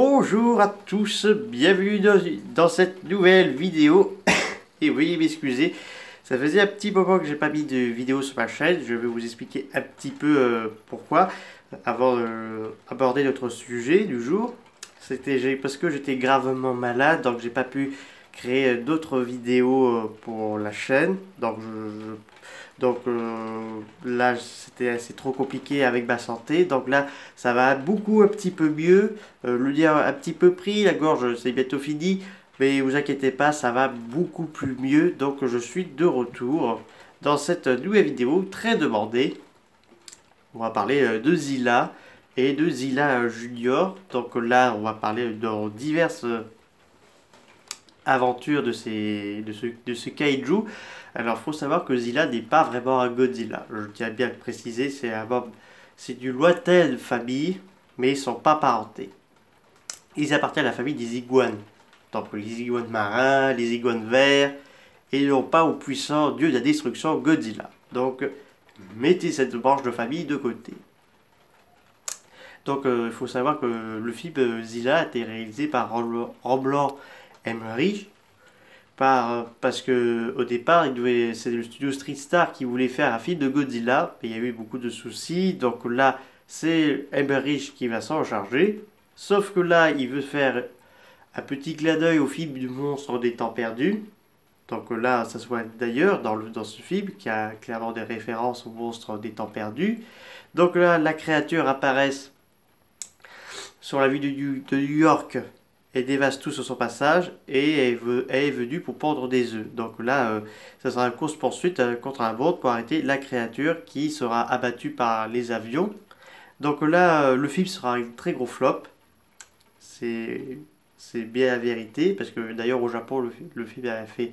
Bonjour à tous, bienvenue dans cette nouvelle vidéo. Et veuillez m'excuser, ça faisait un petit moment que j'ai pas mis de vidéo sur ma chaîne. Je vais vous expliquer un petit peu pourquoi avant d'aborder notre sujet du jour. C'était parce que j'étais gravement malade, donc j'ai pas pu créer d'autres vidéos pour la chaîne. Donc là, c'est trop compliqué avec ma santé. Donc là, ça va beaucoup un petit peu mieux. Le nez un petit peu pris, la gorge, c'est bientôt fini. Mais vous inquiétez pas, ça va beaucoup plus mieux. Donc je suis de retour dans cette nouvelle vidéo très demandée. On va parler de Zilla et de Zilla Junior. Donc là, on va parler de diverses aventure de ce kaiju. Alors, il faut savoir que Zilla n'est pas vraiment un Godzilla. Je tiens bien à le préciser, c'est d'une lointaine famille, mais ils ne sont pas parentés. Ils appartiennent à la famille des iguanes. Donc, les iguanes marins, les iguanes verts, et non pas au puissant dieu de la destruction Godzilla. Donc, mettez cette branche de famille de côté. Donc, il faut savoir que le film Zilla a été réalisé par Roland Emmerich parce que au départ c'est le studio Street Star qui voulait faire un film de Godzilla, mais il y a eu beaucoup de soucis, donc là c'est Emmerich qui va s'en charger, sauf que là il veut faire un petit clin d'œil au film du monstre des temps perdus. Donc là ça se voit d'ailleurs dans ce film qui a clairement des références au monstre des temps perdus. Donc là la créature apparaît sur la ville de New York et dévaste tout sur son passage et elle est venue pour pondre des œufs. Donc là, ça sera une course-poursuite contre un bond pour arrêter la créature qui sera abattue par les avions. Donc là, le film sera un très gros flop. C'est bien la vérité, parce que d'ailleurs au Japon, le film a fait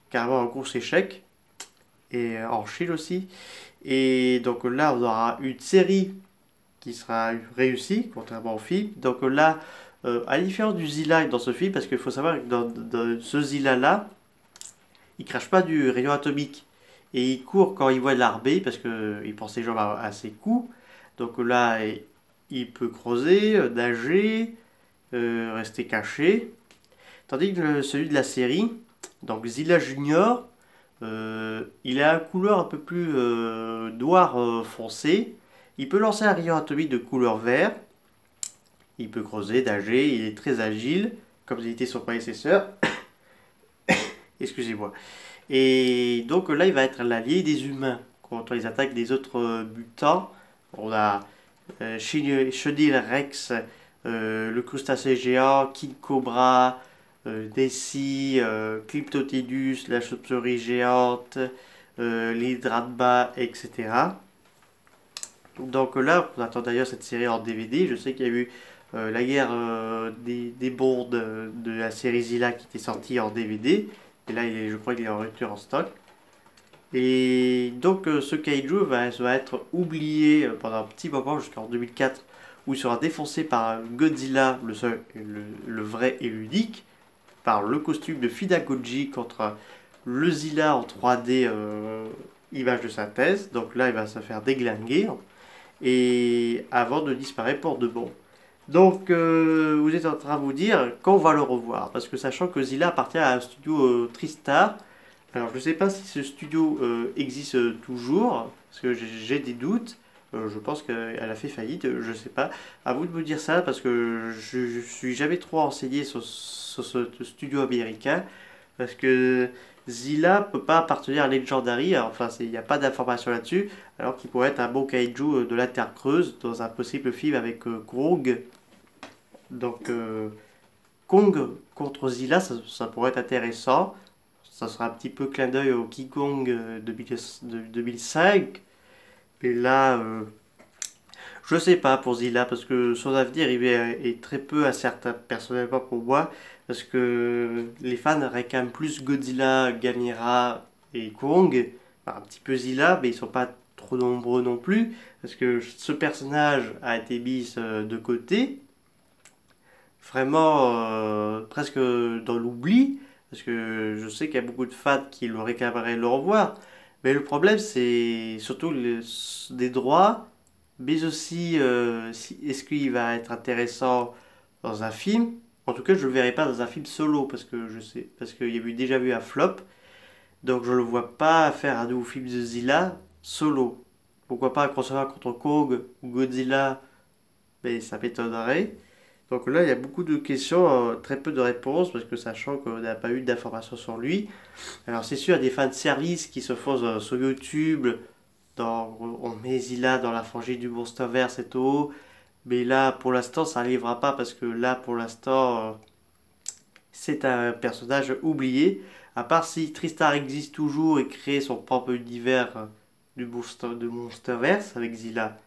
carrément un gros échec, et en Chine aussi. Et donc là, on aura une série qui sera réussie, contrairement au film. Donc là, à la différence du Zilla dans ce film, parce qu'il faut savoir que dans ce Zilla-là, il crache pas du rayon atomique. Et il court quand il voit de l'armée, parce qu'il pense ses jambes à ses coups. Donc là, il peut creuser, nager, rester caché. Tandis que celui de la série, donc Zilla Junior, il a une couleur un peu plus noire foncé. Il peut lancer un rayon atomique de couleur vert. Il peut creuser, nager, il est très agile, comme il était son prédécesseur. Excusez-moi. Et donc là, il va être l'allié des humains contre les attaques des autres mutants. On a Chenil Rex, le crustacé géant, King Cobra, Nessie, Cryptotidus, la chauve-souris géante, l'Hydradba, etc. Donc là, on attend d'ailleurs cette série en DVD. Je sais qu'il y a eu la guerre des bonds de la série Zilla qui était sortie en DVD. Et là, je crois qu'il est en rupture en stock. Et donc ce kaiju va être oublié pendant un petit moment jusqu'en 2004, où il sera défoncé par Godzilla, le seul, le vrai et l'unique, par le costume de Fidagoji contre le Zilla en 3D image de synthèse. Donc là, il va se faire déglinguer et avant de disparaître pour de bon. Donc vous êtes en train de vous dire quand on va le revoir, parce que sachant que Zilla appartient à un studio Tristar. Alors je ne sais pas si ce studio existe toujours, parce que j'ai des doutes. Je pense qu'elle a fait faillite, je ne sais pas. À vous de me dire ça, parce que je ne suis jamais trop renseigné sur ce studio américain, parce que Zilla peut pas appartenir à Legendary, enfin il n'y a pas d'information là-dessus, alors qu'il pourrait être un bon kaiju de la Terre creuse dans un possible film avec Kong. Donc Kong contre Zilla, ça pourrait être intéressant. Ça sera un petit peu clin d'œil au King Kong de 2005. Et là, je sais pas pour Zilla, parce que son avenir est très peu incertain, personnellement pour moi. Parce que les fans réclament plus Godzilla, Gamera et Kong. Enfin, un petit peu Zilla, mais ils sont pas trop nombreux non plus. Parce que ce personnage a été mis de côté. Vraiment presque dans l'oubli. Parce que je sais qu'il y a beaucoup de fans qui le réclameraient le revoir. Mais le problème, c'est surtout des droits. Mais aussi, est-ce qu'il va être intéressant dans un film. En tout cas, je le verrai pas dans un film solo parce que je sais, parce qu'il y a eu déjà eu un flop. Donc je le vois pas faire un nouveau film de Zilla solo. Pourquoi pas un crossover contre Kong ou Godzilla, mais ça m'étonnerait. Donc là, il y a beaucoup de questions, très peu de réponses, parce que sachant qu'on n'a pas eu d'informations sur lui. Alors c'est sûr, il y a des fans de service qui se font sur YouTube, on met Zilla dans la franchise du Monsterverse et tout. Mais là, pour l'instant, ça n'arrivera pas, parce que là, pour l'instant, c'est un personnage oublié. À part si Tristar existe toujours et crée son propre univers de Monsterverse avec Zilla.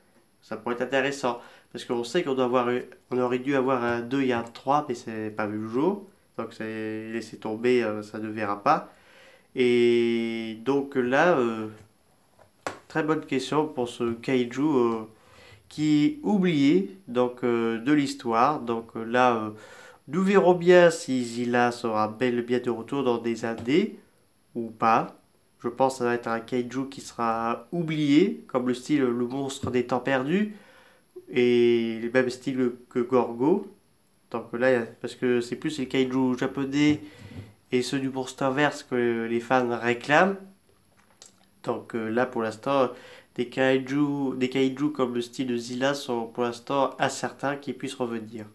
Ça pourrait être intéressant. Parce qu'on sait on aurait dû avoir un 2 et un 3, mais c'est pas vu le jour. Donc c'est laissé tomber, ça ne verra pas. Et donc là, très bonne question pour ce kaiju qui est oublié donc, de l'histoire. Donc là, nous verrons bien si Zilla sera bel et bien de retour dans des années ou pas. Je pense que ça va être un kaiju qui sera oublié, comme le style Le Monstre des Temps Perdus, et le même style que Gorgo. Donc là, parce que c'est plus les kaiju japonais et ceux du Monsterverse que les fans réclament. Donc là, pour l'instant, des kaiju comme le style de Zilla sont pour l'instant incertains qu'ils puissent revenir.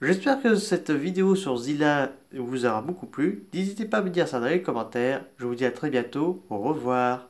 J'espère que cette vidéo sur Zilla vous aura beaucoup plu. N'hésitez pas à me dire ça dans les commentaires. Je vous dis à très bientôt. Au revoir.